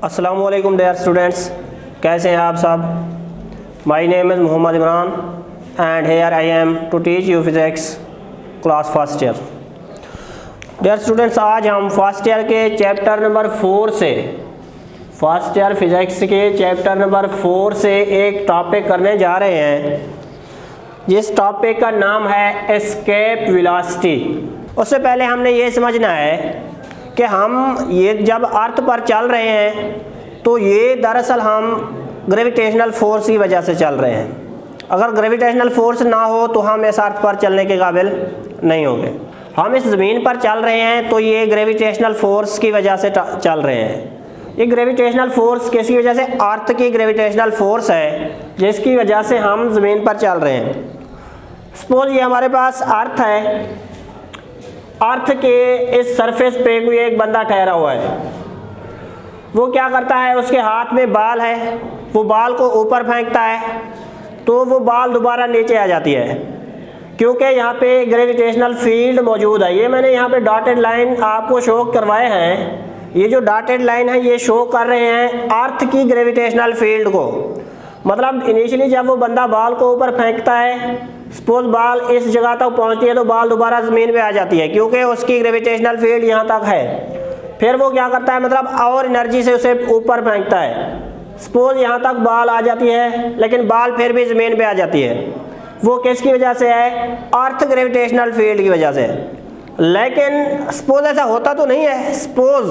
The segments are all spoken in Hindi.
अस्सलाम वालेकुम डियर स्टूडेंट्स, कैसे हैं आप सब। My name is Mohammad Imran and here I am to teach you physics class first year. Dear students, आज हम फर्स्ट ईयर के चैप्टर नंबर 4 से फर्स्ट ईयर फिज़िक्स के चैप्टर नंबर 4 से एक टॉपिक करने जा रहे हैं जिस टॉपिक का नाम है एस्केप वेलोसिटी। उससे पहले हमने ये समझना है कि हम ये जब अर्थ पर चल रहे हैं तो ये दरअसल हम ग्रेविटेशनल फोर्स की वजह से चल रहे हैं। अगर ग्रेविटेशनल फोर्स ना हो तो हम इस अर्थ पर चलने के काबिल नहीं होंगे। हम इस ज़मीन पर चल रहे हैं तो ये ग्रेविटेशनल फोर्स की वजह से चल रहे हैं। ये ग्रेविटेशनल फोर्स किसकी वजह से? अर्थ की ग्रेविटेशनल फोर्स है जिसकी वजह से हम ज़मीन पर चल रहे हैं। सपोज ये हमारे पास अर्थ है, अर्थ के इस सरफेस पे कोई एक बंदा ठहरा हुआ है। वो क्या करता है, उसके हाथ में बाल है, वो बाल को ऊपर फेंकता है तो वो बाल दोबारा नीचे आ जाती है क्योंकि यहाँ पे ग्रेविटेशनल फील्ड मौजूद है। ये मैंने यहाँ पे डॉटेड लाइन आपको शो करवाए हैं। ये जो डॉटेड लाइन है ये शो कर रहे हैं अर्थ की ग्रेविटेशनल फील्ड को। मतलब इनिशियली जब वो बंदा बाल को ऊपर फेंकता है, सपोज बाल इस जगह तक पहुंचती है तो बाल दोबारा ज़मीन पे आ जाती है क्योंकि उसकी ग्रेविटेशनल फील्ड यहाँ तक है। फिर वो क्या करता है, मतलब और एनर्जी से उसे ऊपर फेंकता है। सपोज यहाँ तक बाल आ जाती है लेकिन बाल फिर भी ज़मीन पे आ जाती है। वो किसकी वजह से है? अर्थ ग्रेविटेशनल फील्ड की वजह से। लेकिन सपोज ऐसा होता तो नहीं है। सपोज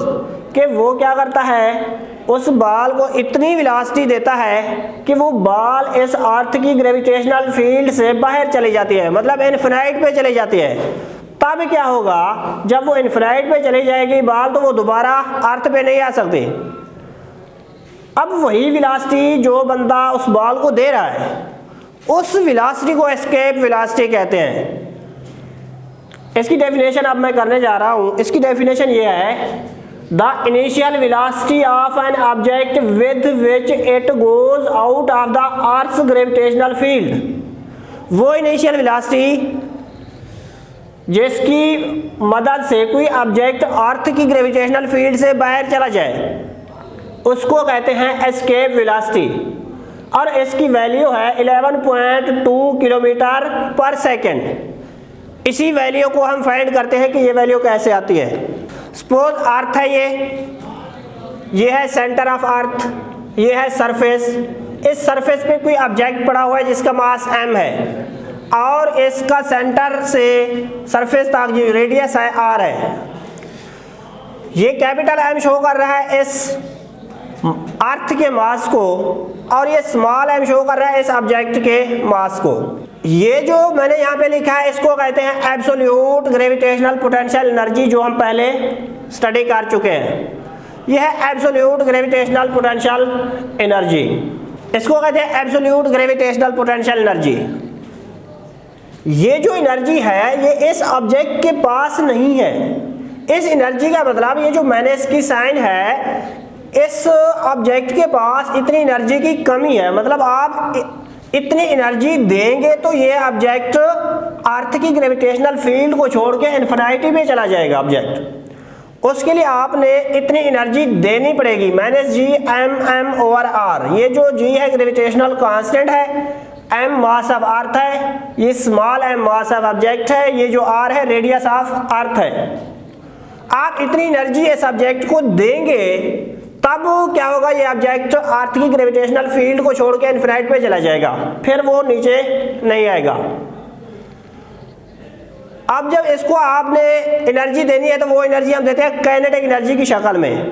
कि वो क्या करता है, उस बाल को इतनी वेलोसिटी देता है कि वो बाल इस अर्थ की ग्रेविटेशनल फील्ड से बाहर चली जाती है, मतलब इनफिनाइट पे चली जाती है। तब क्या होगा, जब वो इनफिनाइट पे चली जाएगी बाल तो वो दोबारा अर्थ पे नहीं आ सकती। अब वही वेलोसिटी जो बंदा उस बाल को दे रहा है, उस वेलोसिटी को एस्केप वेलोसिटी कहते हैं। इसकी डेफिनेशन अब मैं करने जा रहा हूँ। इसकी डेफिनेशन ये है, the initial velocity of an object with which it goes out of the earth's gravitational field। वो इनिशियल वेलोसिटी जिसकी मदद से कोई ऑब्जेक्ट अर्थ की ग्रेविटेशनल फील्ड से बाहर चला जाए उसको कहते हैं एस्केप वेलोसिटी। और इसकी वैल्यू है 11.2 किलोमीटर पर सेकेंड। इसी वैल्यू को हम फाइंड करते हैं कि ये वैल्यू कैसे आती है। सपोज अर्थ है, ये है सेंटर ऑफ अर्थ, ये है सरफेस। इस सरफेस पे कोई ऑब्जेक्ट पड़ा हुआ है जिसका मास m है और इसका सेंटर से सरफेस तक जो रेडियस है r है। ये कैपिटल M शो कर रहा है इस अर्थ के मास को और ये स्मॉल m शो कर रहा है इस ऑब्जेक्ट के मास को। ये जो मैंने यहाँ पे लिखा है इसको कहते हैं एब्सोल्यूट ग्रेविटेशनल पोटेंशियल एनर्जी, जो हम पहले स्टडी कर चुके हैं। यह है एब्सोल्यूट ग्रेविटेशनल पोटेंशियल एनर्जी। इसको कहते हैं एब्सोल्यूट ग्रेविटेशनल पोटेंशियल एनर्जी। ये जो एनर्जी है ये इस ऑब्जेक्ट के पास नहीं है। इस एनर्जी का मतलब, ये जो मैंने इसकी साइन है, इस ऑब्जेक्ट के पास इतनी एनर्जी की कमी है। मतलब आप इतनी एनर्जी देंगे तो ये ऑब्जेक्ट अर्थ की ग्रेविटेशनल फील्ड को छोड़ के इन्फिनिटी में चला जाएगा ऑब्जेक्ट। उसके लिए आपने इतनी एनर्जी देनी पड़ेगी, -G/m/r। ये जो G है ग्रेविटेशनल कांस्टेंट है, m मास ऑफ अर्थ है, ये small m mass of object है, ये जो r है रेडियस ऑफ अर्थ है। आप इतनी एनर्जी इस ऑब्जेक्ट को देंगे तब क्या होगा, ये ऑब्जेक्ट अर्थ की ग्रेविटेशनल फील्ड को छोड़ के इन्फिनिटी पे चला जाएगा, फिर वो नीचे नहीं आएगा। अब जब इसको आपने एनर्जी देनी है तो वो एनर्जी हम देते हैं काइनेटिक एनर्जी की शक्ल में।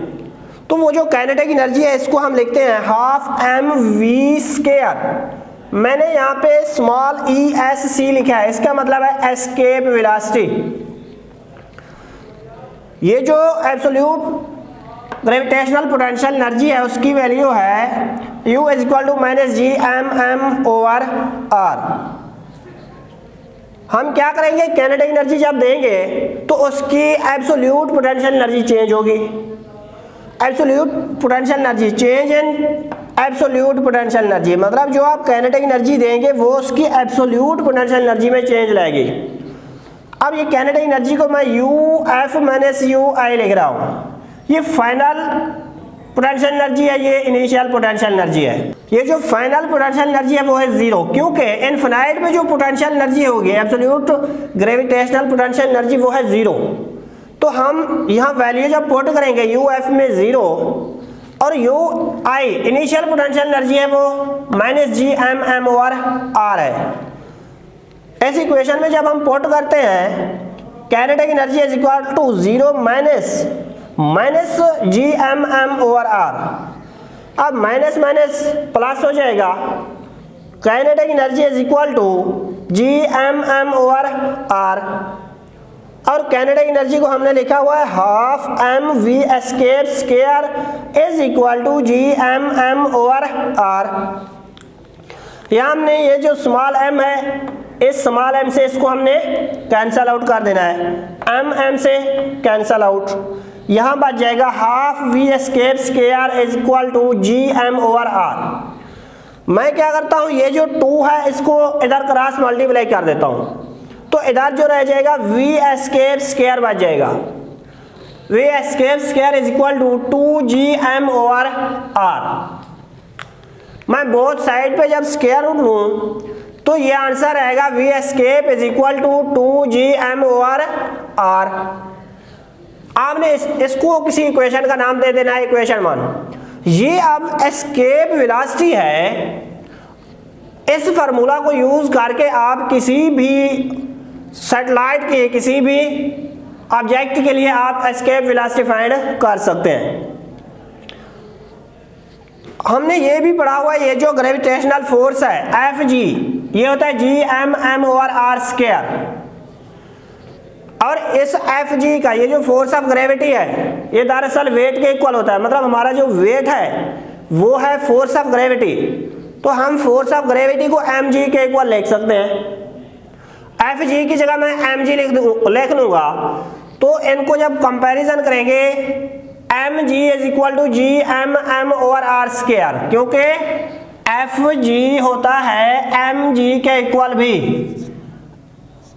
तो वो जो काइनेटिक एनर्जी है इसको हम लिखते हैं ½ mv²। मैंने यहाँ पे स्मॉल ESC लिखा है, इसका मतलब है एस्केप वेलोसिटी। ये जो एब्सोल्यूट ग्रेविटेशनल पोटेंशियल एनर्जी है उसकी वैल्यू है U = -G/m/r। हम क्या करेंगे, काइनेटिक एनर्जी जब देंगे तो उसकी एब्सोल्यूट पोटेंशियल एनर्जी चेंज होगी। Absolute potential energy, change in absolute potential energy, मतलब जो आप काइनेटिक एनर्जी देंगे वो उसकी एब्सोल्यूट पोटेंशियल एनर्जी में चेंज लाएगी। अब ये काइनेटिक एनर्जी को मैं UF - UI लिख रहा हूँ। ये फाइनल पोटेंशियल एनर्जी है, ये इनिशियल पोटेंशियल एनर्जी है। ये जो फाइनल पोटेंशियल एनर्जी है वो है जीरो, क्योंकि इनफिनाइट में जो पोटेंशियल एनर्जी होगी एब्सोल्यूट ग्रेविटेशनल पोटेंशियल एनर्जी वो है जीरो। तो हम यहाँ वैल्यू जब पुट करेंगे यू एफ में जीरो और U I initial potential energy है वो minus G M M over R है। इस इक्वेशन में जब हम पुट करते हैं kinetic energy is equal to zero minus G M M over R. अब माइनस माइनस प्लस हो जाएगा, kinetic energy is equal to G M M over R, और काइनेटिक एनर्जी को हमने लिखा हुआ है half M we escape square is equal to G M M over R. यहाँ हमने ये जो स्मॉल एम है इस स्मॉल एम से इसको हमने कैंसल आउट कर देना है, एम एम से कैंसल आउट, यहाँ बच जाएगा half V escape square is equal to G M over R. मैं क्या करता हूँ ये जो 2 है इसको इधर क्रॉस मल्टीप्लाई कर देता हूँ, तो इधर जो रह जाएगा वी एस्केप स्क्वायर बच जाएगा, V escape square is equal to 2gm over R. मैं बोथ साइड पे जब स्क्वायर रूट लूँ तो ये आंसर आएगा V escape is equal to 2gm over R. आपने इसको किसी इक्वेशन का नाम दे देना है इक्वेशन 1। ये अब एस्केप वेलोसिटी है, इस फार्मूला को यूज करके आप किसी भी सैटेलाइट के किसी भी ऑब्जेक्ट के लिए आप एस्केप वेलोसिटी फाइंड कर सकते हैं। हमने ये भी पढ़ा हुआ है ये जो ग्रेविटेशनल फोर्स है एफ जी, ये होता है G M M over R square, और इस एफ जी का ये जो फोर्स ऑफ ग्रेविटी है ये दरअसल वेट के इक्वल होता है। मतलब हमारा जो वेट है वो है फोर्स ऑफ ग्रेविटी, तो हम फोर्स ऑफ ग्रेविटी को एम जी के इक्वल लिख सकते हैं। एफ जी की जगह मैं एम जी लिख लूंगा, तो इनको जब कंपैरिजन करेंगे M G is equal to G M M over R square, क्योंकि एफ जी होता है एम जी के इक्वल भी।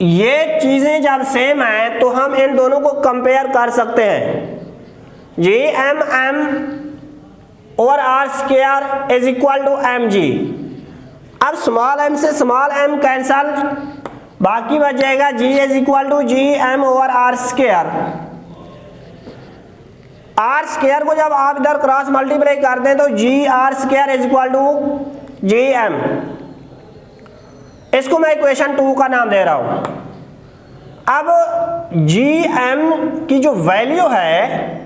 ये चीजें जब सेम है तो हम इन दोनों को कंपेयर कर सकते हैं। G M M over R square is equal to M G. अब स्मॉल एम से स्मॉल एम कैंसल, बाकी बच जाएगा G is equal to G M over R square. R square को जब आप इधर क्रॉस मल्टीप्लाई करते हैं तो G R square is equal to G M. इसको मैं इक्वेशन 2 का नाम दे रहा हूं। अब जी एम की जो वैल्यू है,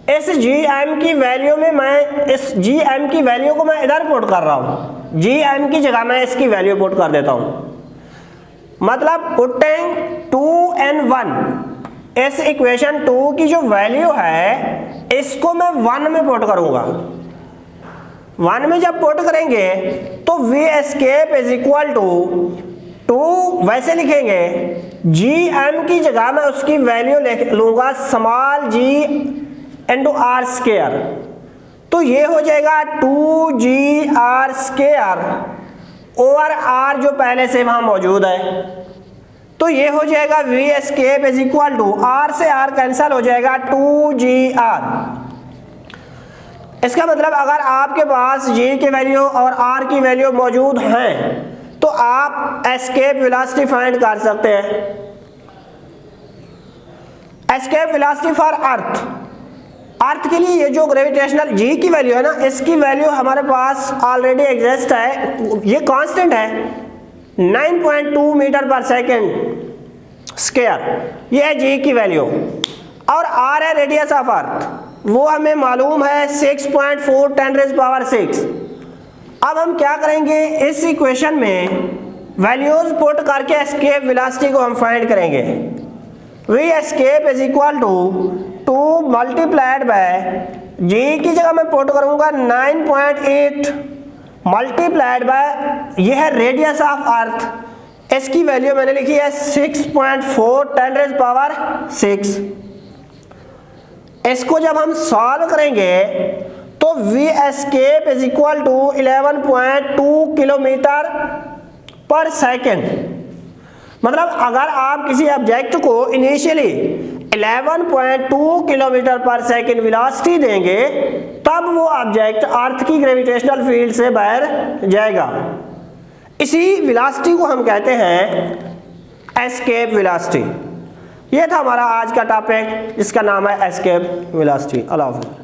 इस जी एम की वैल्यू में मैं इस जी एम की वैल्यू को मैं इधर पुट कर रहा हूं, जी एम की जगह मैं इसकी वैल्यू पुट कर देता हूं। मतलब पुटिंग 2 and 1, इस इक्वेशन 2 की जो वैल्यू है इसको मैं 1 में पुट करूंगा। 1 में जब पुट करेंगे तो V escape is equal to 2 वैसे लिखेंगे, जी एम की जगह मैं उसकी वैल्यू लिख लूंगा small G into R square, तो ये हो जाएगा 2g are square over are जो पहले से वहां मौजूद है। तो ये हो जाएगा V escape is equal to R से आर कैंसल हो जाएगा 2gr। इसका मतलब अगर आपके पास g की वैल्यू और r की वैल्यू मौजूद हैं तो आप एस्केप वेलोसिटी फाइंड कर सकते हैं। एस्केप वेलोसिटी फॉर अर्थ के लिए ये जो ग्रेविटेशनल g की वैल्यू है ना, इसकी वैल्यू हमारे पास ऑलरेडी एग्जिस्ट है, ये कांस्टेंट है 9.2 मीटर पर सेकेंड स्क्वायर, ये है g की वैल्यू। और r है रेडियस ऑफ अर्थ, वो हमें मालूम है 6.4 10⁻⁶। अब हम क्या करेंगे, इस इक्वेशन में वैल्यूज पुट करके एस्केप वेलोसिटी को हम फाइंड करेंगे। V escape is equal to 2 multiplied by g की जगह मैं पुट करूंगा 9.8 मल्टीप्लाइड बाय ये है रेडियस ऑफ अर्थ, इसकी वैल्यू मैंने लिखी है 6.4 10⁻⁶। इसको जब हम सॉल्व करेंगे तो V escape is equal to 11.2 kilometre पर सेकेंड। मतलब अगर आप किसी ऑब्जेक्ट को इनिशियली 11.2 किलोमीटर पर सेकेंड वेलोसिटी देंगे तब वो ऑब्जेक्ट अर्थ की ग्रेविटेशनल फील्ड से बाहर जाएगा। इसी वेलोसिटी को हम कहते हैं एस्केप वेलोसिटी। ये था हमारा आज का टॉपिक जिसका नाम है एस्केप वेलोसिटी। अल्लाह हाफ़िज़।